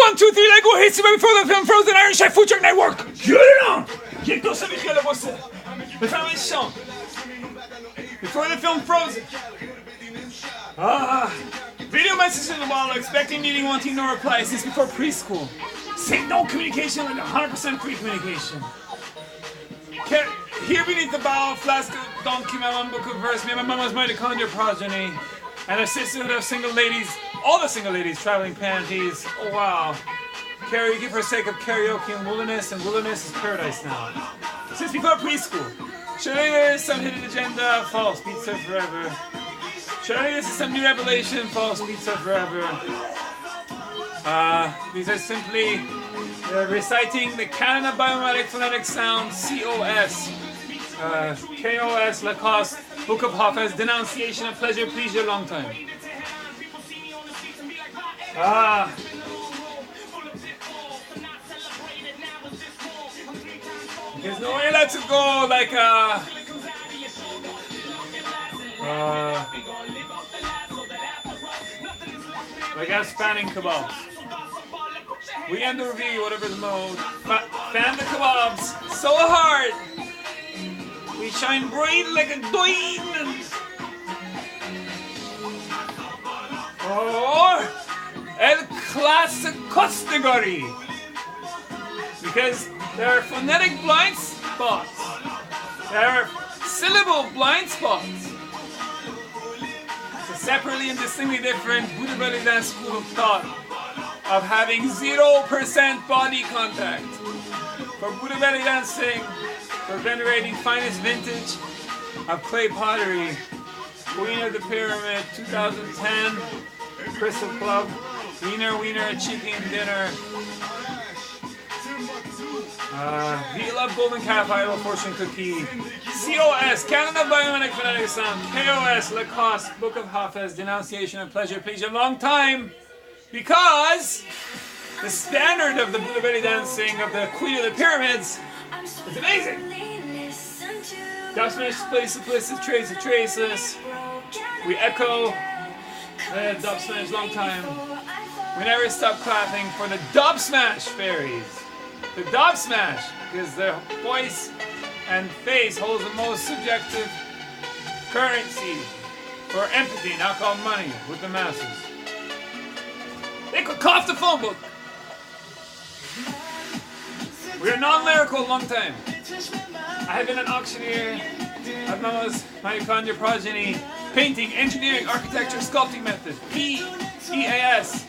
1, 2, 3, Lego Hasty before the film Frozen Iron Chef Food Truck Network. Get it on! Bientôt ça m'écrit la voix ça. Le film est chiant. Before the film Frozen. Video message in the wall, expecting, needing, wanting, no reply since before preschool. Say no communication like 100% free communication. Here beneath the bow, flask of donkey, my mom book of verse, me and my mama's mitochondria progeny, and a sisterhood of single ladies, all the single ladies traveling panties. Oh wow. Karaoke for sake of karaoke and wilderness is paradise now. Since before preschool. Surely there is some hidden agenda, false, pizza forever. Surely this is some new revelation, false, pizza forever. These are simply reciting the Canada Biomimetic Phonetic Sound, COS. KOS, Lacoste, Book of Hafez, Denunciation of Pleasure, Pleasure, Long Time. There's no way let it go like spanning kebabs. We end the review, whatever the mode. Fan the kebabs so hard. We shine bright like a diamond. Or El Classicostigori. Because there are phonetic blind spots. There are syllable blind spots. It's a separately and distinctly different Buddha belly dance school of thought of having 0% body contact. For Buddha belly dancing, for venerating finest vintage of clay pottery, Queen of the Pyramid 2010, Crystal Club, Wiener, chicken dinner. Love Golden Calf Idol Fortune Cookie. COS, Canada Biomimetic Phonetic Sound. KOS, Lacoste, Book of Hafez, Denunciation of Pleasure, Pleasure, Long Time. Because the standard of the Buddha belly dancing of the Queen of the Pyramids is amazing. Dub smash, placeless, traceless. We echo the dub smash, long time. We never stop clapping for the dub smash fairies. The dub smash, because their voice and face holds the most subjective currency for empathy, not called money, with the masses. They could cough the phone book. We are non-lyrical long time. I have been an auctioneer of Mama's mitochondria progeny, painting, engineering, architecture, sculpting method, PEAS.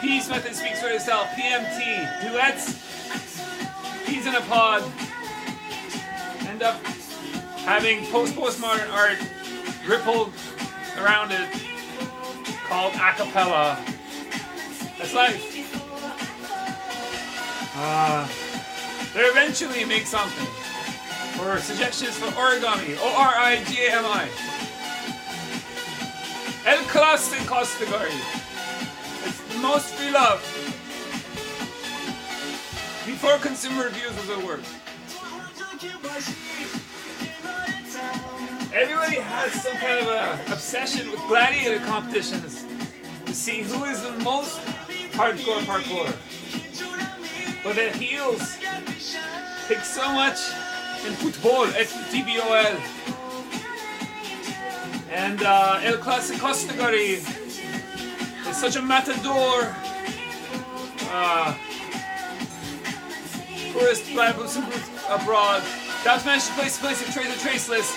Peace method speaks for itself. PMT, duets, peas in a pod. End up having postmodern art rippled around it called a cappella. That's life. They eventually make something. Or suggestions for origami. ORIGAMI. El Classicostigari. It's the most free love. Before consumer reviews was a word. Everybody has some kind of a obsession with gladiator competitions to see who is the most hardcore parkour. But the heels take so much in football, FTBOL. And El Classicostigari is such a matador. Tourist Bible abroad. Dub smash place of traceless.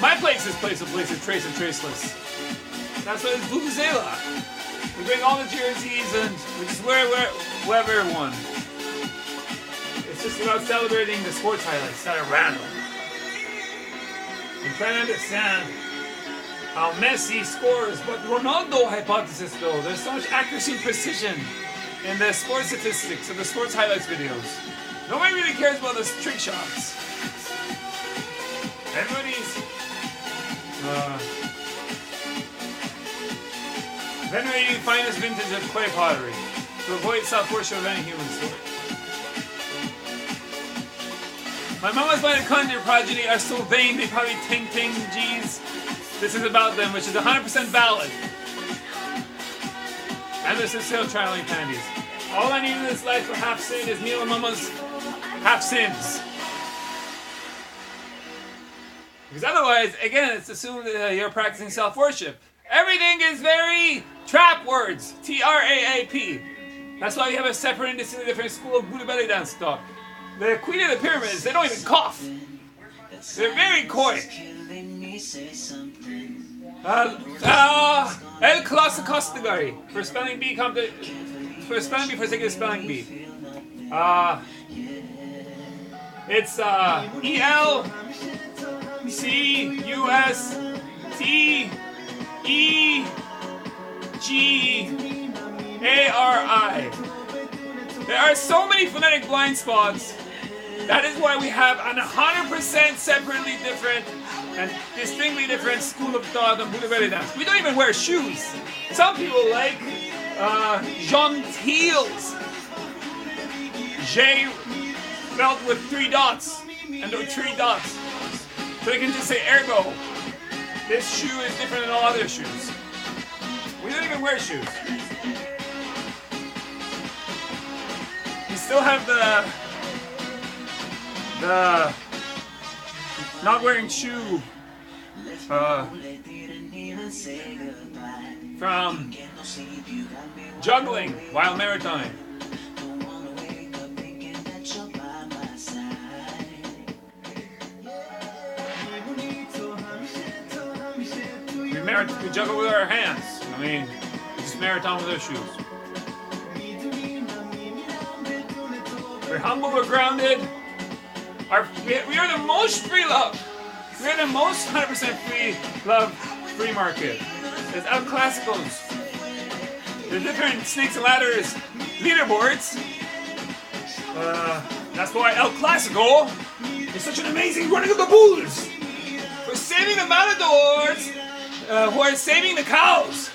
My place is place of traceless. That's why it's Vuvuzela. We bring all the jerseys and we just wear whoever won. It's just about celebrating the sports highlights that are random. I'm trying to understand how Messi scores, but Ronaldo hypothesis though. There's so much accuracy and precision in the sports statistics of the sports highlights videos. Nobody really cares about the trick shots. Everybody's venerating finest vintage of clay pottery to avoid self-worship of any human sort. My mama's mitochondria progeny are so vain they probably ting, geez. This is about them, which is 100% valid. And this is still trialing panties. All I need in this life for half sin is me and mama's half sins. Because otherwise, again, it's assumed that you're practicing self-worship. Everything is very trap words. T-R-A-A-P. That's why you have a separate and distinctly different school of Buddha belly dance talk. The queen of the pyramids, they don't even cough. They're very coy. El Classicostigari. For spelling bee, for spelling bee for sake of spelling bee. It's E-L-C-U-S-T-E-G-A-R-I. There are so many phonetic blind spots. That is why we have an 100% separately different and distinctly different school of thought on Buddha belly dance. We don't even wear shoes. Some people like gentils. J spelled with 3 dots and 3 dots. So they can just say ergo. This shoe is different than all other shoes. We don't even wear shoes. You still have the not wearing shoe from juggling while maritime. We juggle with our hands. I mean, just maritime with our shoes. We're humble, we're grounded. We are the most free love. We are the most 100% free love, free market. There's El Clásicos. There's different snakes and ladders leaderboards. That's why El Clásico is such an amazing running of the bulls. We're saving the matadors, who are saving the cows,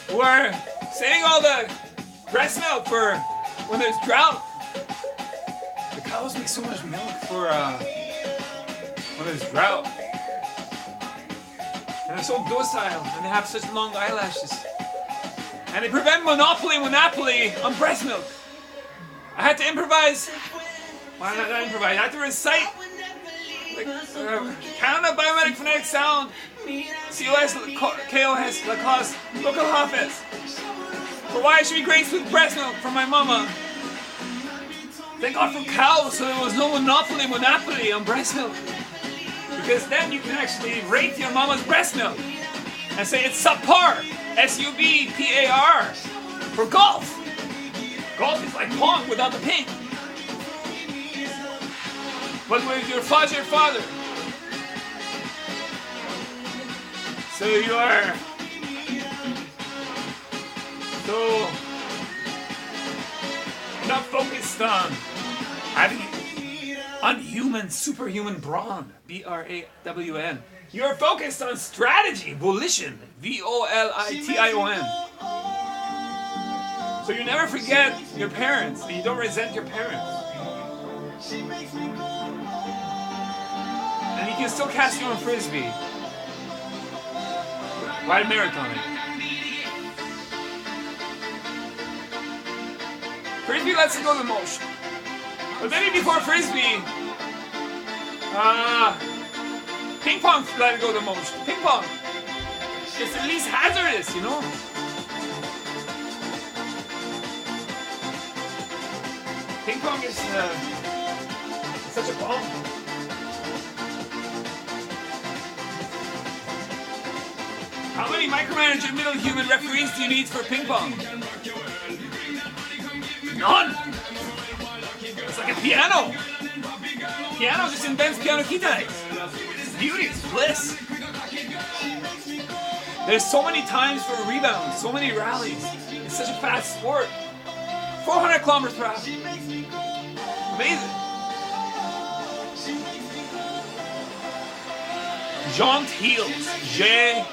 who are saving all the breast milk for when there's drought. The cows make so much milk for when there's drought. And they're so docile, and they have such long eyelashes. And they prevent monopoly on breast milk. I had to improvise. Why not improvise? I had to recite Canada Biometric Phonetic Sound, COS, KOS, Lacoste, local Hafiz. For why I should be graced with breast milk from my mama. Thank God for cows, so there was no monopoly on breast milk. Because then you can actually rate your mama's breast milk and say it's subpar, S-U-B-P-A-R, for golf. Golf is like pong without the ping. But with your fajer father. So you are so not focused on having unhuman, superhuman brawn, B-R-A-W-N. You're focused on strategy, volition, V-O-L-I-T-I-O-N. So you never forget your parents, and you don't resent your parents. And you can still cast your own frisbee while marathoning. Frisbee lets it go the most. But then before frisbee, ping pong let it go the most. Ping pong. It's the least hazardous, you know? Ping pong is such a bomb. How many micromanager middle human referees do you need for ping pong? None! It's like a piano! Piano just invents piano kitais. It's beauty, it's bliss. There's so many times for rebounds, so many rallies. It's such a fast sport. 400 kilometers per hour. Amazing. Jaunt heels. J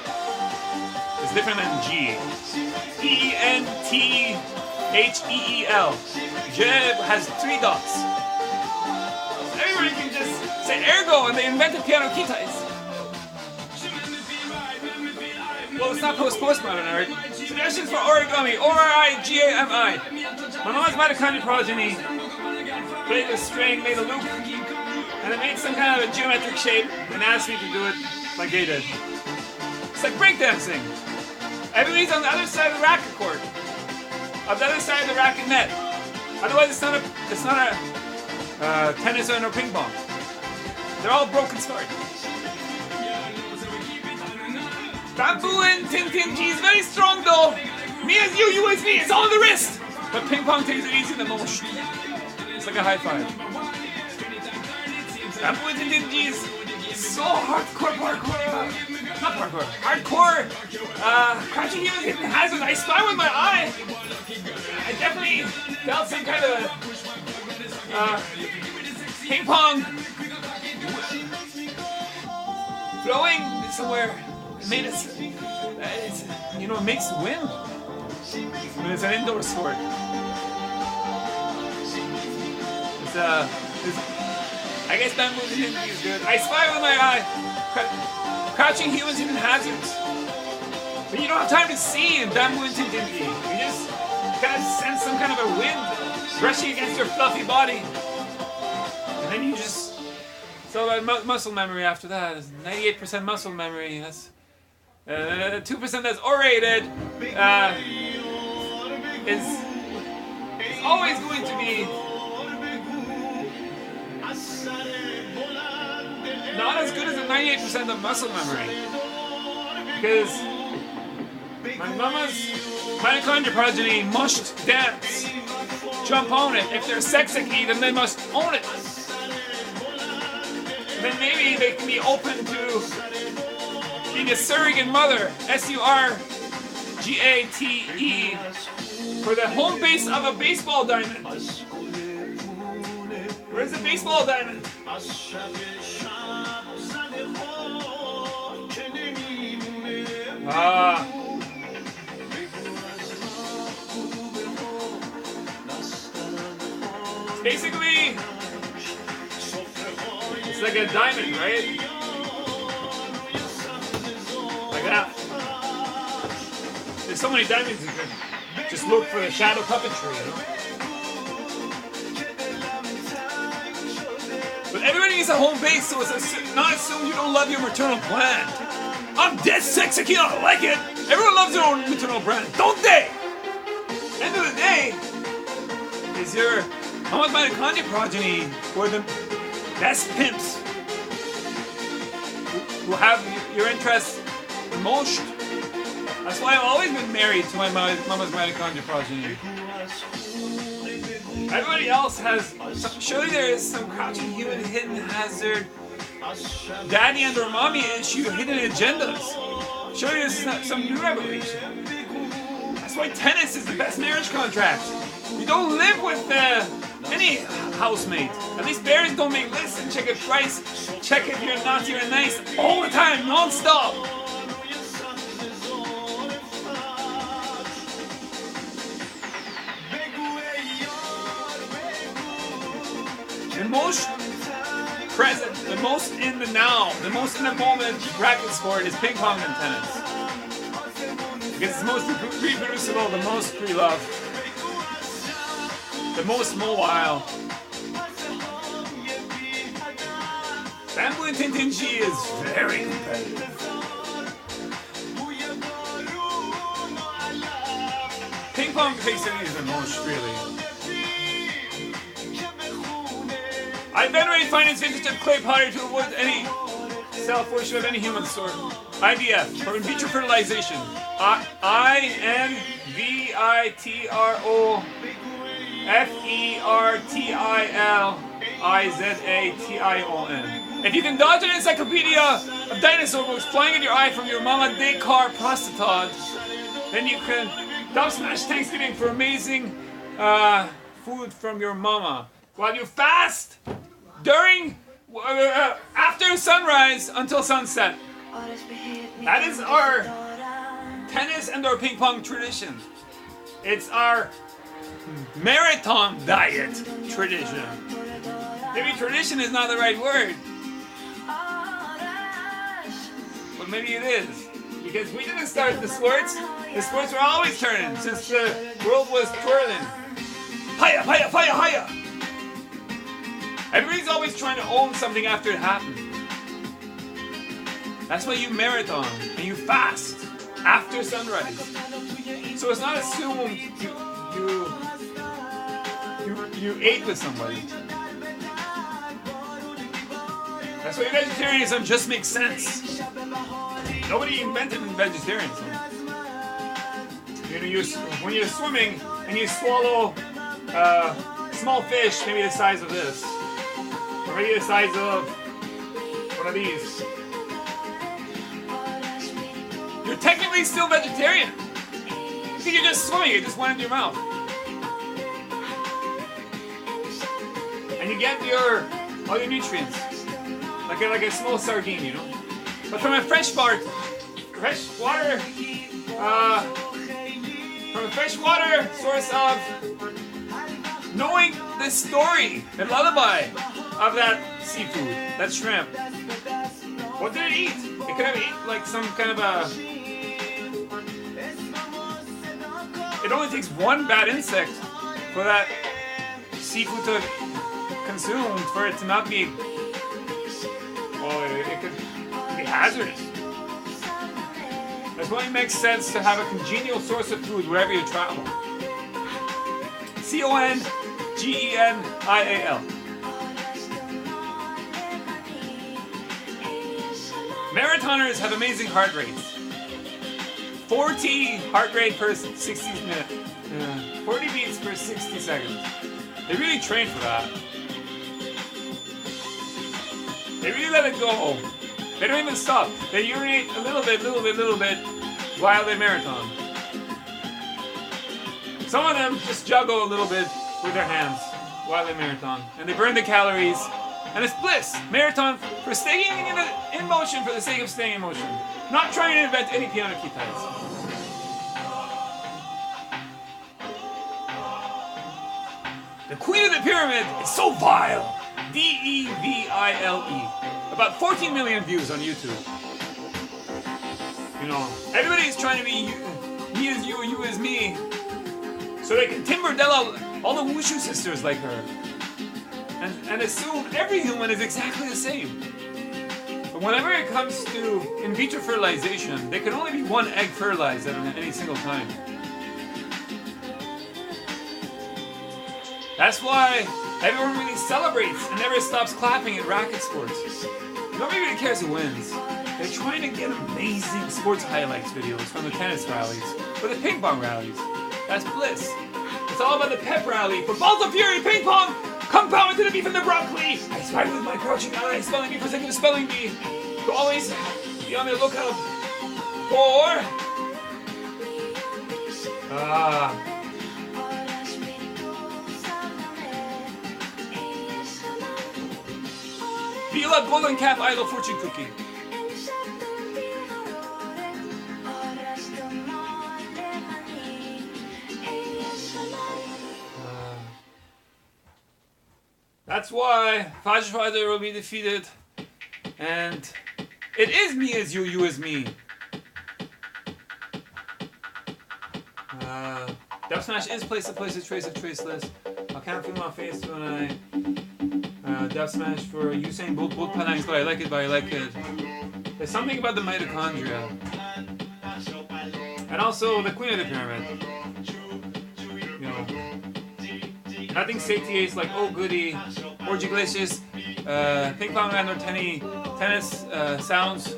is different than G. E-N-T-H-E-E-L. J has 3 dots. So everybody can just say ergo and they invented piano kitais. well, it's not postmodern art. Suggestions for origami, O-R-I-G-A-M-I. My mom's mitochondrial progeny played a string, made a loop, and it made some kind of a geometric shape and asked me to do it like they did. It's like breakdancing. Everybody's on the other side of the racket court, on the other side of the racket net. Otherwise, it's not a tennis or ping pong. They're all broken sport. Bamboo and Tintin-G is very strong though. Me as you as me, it's all in the wrist. But ping pong takes it easy the most. It's like a high five. Bamboo and Tintin-G is so hardcore parkour. Not parkour. Hardcore. Crouching humans hitting hazards. I spy with my eye. I definitely felt some kind of ping pong flowing somewhere. It made it, it makes wind. But it's an indoor sport. I guess bamboo is good. I spy with my eye. Crouching humans in hazards. But you don't have time to see in bamboo and Tintin-G. You just kind of sense some kind of a wind brushing against your fluffy body. And then you just... So muscle memory after that is 98% muscle memory. That's 2% that's orated is always going to be not as good as the 98% of muscle memory, because my mama's mitochondrial progeny must dance, jump on it. If they're sexicky, then they must own it. Then maybe they can be open to being a surrogate mother, S-U-R-G-A-T-E, for the home base of a baseball diamond. Where's the baseball diamond? Basically, it's like a diamond, right? Like that. There's so many diamonds you can just look for the shadow puppetry, you know? But everybody needs a home base, so it's not assumed you don't love your maternal gland. I'm dead sexicky, I don't like it. Everyone loves their own maternal gland, don't they? End of the day, is your mama's mitochondrial progeny or the best pimps who have your interests the most. That's why I've always been married to my mama's mitochondrial progeny. Everybody else has, surely there is some crouching human hidden hazard, daddy and or mommy issue, hidden agendas. Surely there's some new revelation. That's why tennis is the best marriage contract. You don't live with any housemate. At least parents don't make lists and check a price, check if you're naughty or nice all the time, non-stop. The most present, the most in the now, the most in the moment racket sport is ping pong and tennis. Because it's most reproducible, the most pre-loved, the most mobile. Bamboo and Tintin-G is very competitive. Ping pong takes it easy the most, really. I venerate finance vintage of clay pottery to avoid any self-worship of any human sort. IVF, for in vitro fertilization. INVITROFERTILIZATION. If you can dodge an encyclopedia of dinosaur books flying in your eye from your mama Descartes prostatod, then you can dub smash Thanksgiving for amazing food from your mama. While you fast during, after sunrise until sunset. That is our tennis and our ping pong tradition. It's our marathon diet tradition. Maybe tradition is not the right word. But maybe it is. Because we didn't start the sports. The sports were always turning since the world was twirling. Hiya, hiya, hiya, hiya! Everybody's always trying to own something after it happened. That's why you marathon and you fast after sunrise. So it's not assumed you ate with somebody. That's why vegetarianism just makes sense. Nobody invented vegetarianism. You know, when you're swimming and you swallow small fish, maybe the size of this, or maybe the size of one of these, you're technically still vegetarian. Because you're just swimming, it just went into your mouth. And you get all your nutrients. Like a small sardine, you know? But from a freshwater source of knowing the story, the lullaby of that seafood, that shrimp. What did it eat? It could have eaten like some kind of a... It only takes one bad insect for that seafood to consume for it to not be... Well, it could be hazardous. That's why it makes sense to have a congenial source of food wherever you travel. CONGENIAL. Marathoners have amazing heart rates. 40 heart rate per 60 minutes. 40 beats per 60 seconds. They really train for that. They really let it go. They don't even stop. They urinate a little bit while they marathon. Some of them just juggle a little bit with their hands while they marathon. And they burn the calories. And it's bliss. Marathon for staying in motion for the sake of staying in motion. Not trying to invent any piano keypads. The Queen of the Pyramid is so vile. DEVILE. About 14 million views on YouTube. You know, everybody's trying to be me as you as me. So they can timber out all the wushu sisters like her. And assume every human is exactly the same. But whenever it comes to in vitro fertilization, there can only be one egg fertilized at any single time. That's why everyone really celebrates and never stops clapping at racket sports. Nobody really cares who wins. They're trying to get amazing sports highlights videos from the tennis rallies or the ping pong rallies. That's bliss. It's all about the pep rally for balls of fury ping pong. Come power to the beef and the broccoli! I spy with my crouching eye, spelling bee for sake of spelling bee. To always be on the lookout for... Viola Golden Calf Idol Fortune Cookie. That's why fajer will be defeated, and it is me as you as me. Dub Smash is place to trace of traceless. I can't feel my face when I Dub Smash for Usain Bolt Palangs, but I like it. There's something about the mitochondria, and also the Queen of the Pyramid. You know. Nothing satiates like oh goody, or jiglicious, ping pong and or tennis sounds.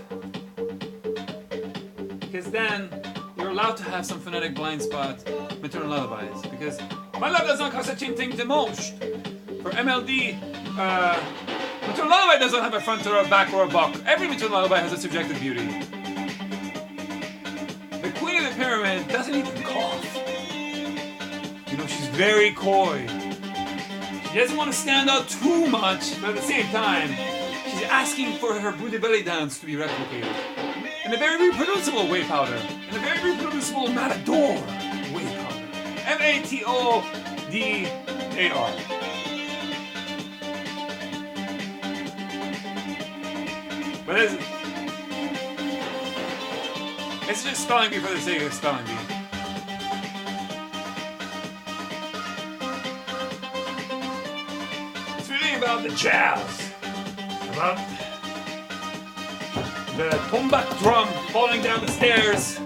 Because then you're allowed to have some phonetic blind spot maternal lullabies. Because my love does not cost a chin thing to most. For MLD, maternal lullaby doesn't have a front or a back or a buck. Every maternal lullaby has a subjective beauty. The Queen of the Pyramid doesn't even cough. You know, she's very coy. She doesn't want to stand out too much, but at the same time, she's asking for her booty belly dance to be replicated. In a very reproducible whey powder. In a very reproducible matador whey powder. MATODAR. But It's just spelling bee for the sake of spelling bee. It's really about the jazz. About the tombak drum falling down the stairs.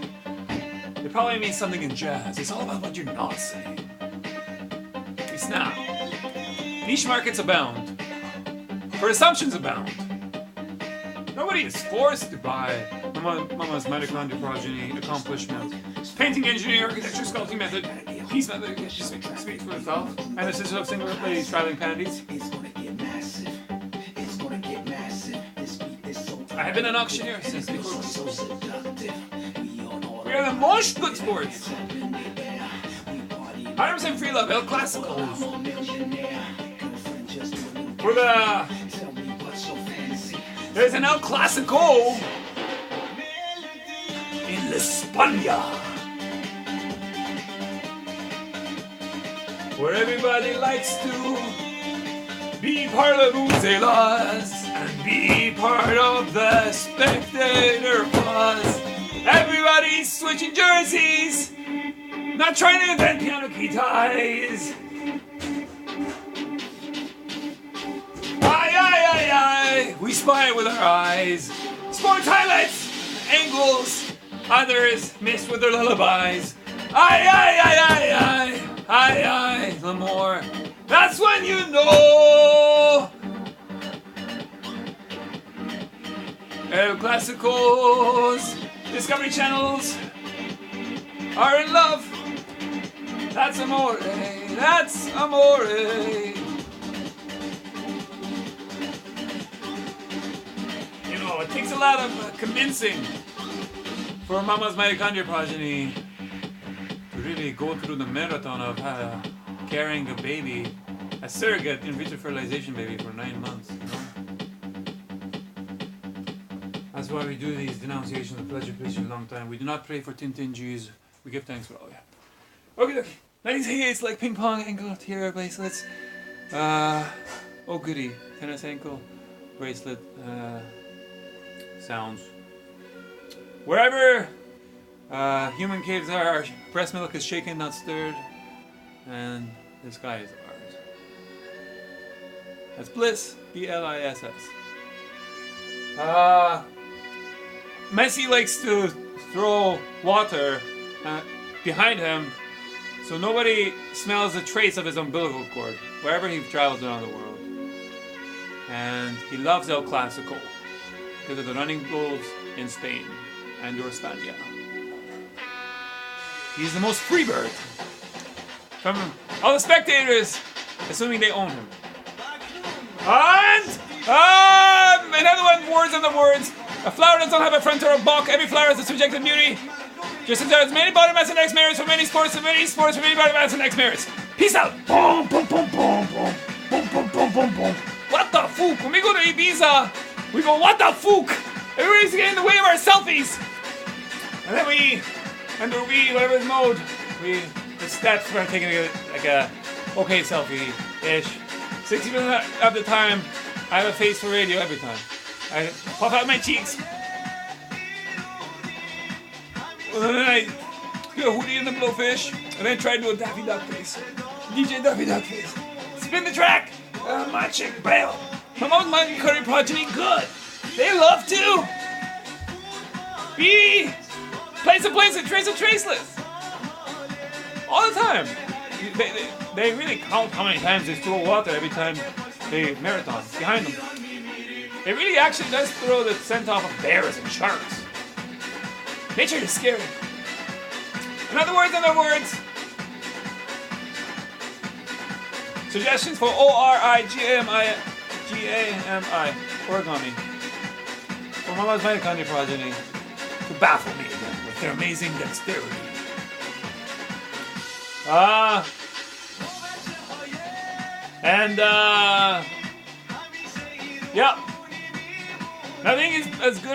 It probably means something in jazz. It's all about what you're not saying. We snap. Niche markets abound. For assumptions abound. Nobody is forced to buy Mama's mitochondrial progeny accomplishment. Painting, engineering, architecture, sculpting method, piece method, speaks for itself. And the sisters of single ladies traveling panties. I have been an auctioneer since before. We are the most good sports. 100% free love, El Clasico. There's an El Clasico in La España, where everybody likes to be part of Bucelas and be part of the spectator buzz. Everybody's switching jerseys, not trying to invent piano key ties. We spy with our eyes. Sports highlights, angles, others missed with their lullabies. Aye, L'Amour. That's when you know El Clásicos, Discovery Channels are in love. That's amore, that's amore. It takes a lot of convincing for Mama's mitochondrial progeny to really go through the marathon of carrying a baby, a surrogate in vitro fertilization baby for 9 months. You know? That's why we do these denunciations of pleasure for a long time. We do not pray for contingencies. We give thanks for all. Yeah. Okay. 98's like ping pong ankle tiara bracelets. Oh goody, tennis ankle bracelet. Sounds. Wherever human caves are, breast milk is shaken, not stirred, and the sky is ours. That's bliss, B-L-I-S-S. Messi likes to throw water behind him so nobody smells a trace of his umbilical cord wherever he travels around the world. And he loves El Clásico because of the running bulls in Spain and your España. He's the most free bird from all the spectators, assuming they own him. And another one, words on the words. A flower does not have a front or a back. Every flower has a subjective beauty. Just as there is many body mass and X merits for many sports, and many sports for many body mass and X merits. Peace out. Boom, boom, boom, boom, boom, boom, boom, boom, boom, boom. What the fuck? When we go to Ibiza, we go, what the fuck? Everybody's getting in the way of our selfies. And then whatever the mode, the steps we're taking like a okay selfie-ish. 60% of the time, I have a face for radio every time. I puff out my cheeks. And then I do a Hootie and the Blowfish, and then try to do a Daffy Duck face. DJ Daffy Duck face. Spin the track. My chick bail. My mom's my curry progeny good. They love to be place and trace and traceless. All the time. They really count how many times they throw water every time they marathon behind them. It really actually does throw the scent off of bears and sharks. Nature is scary. In other words, suggestions for origami, origami, for Mama's mitochondrial progeny to baffle me again with their amazing dexterity. Yeah. Nothing is as good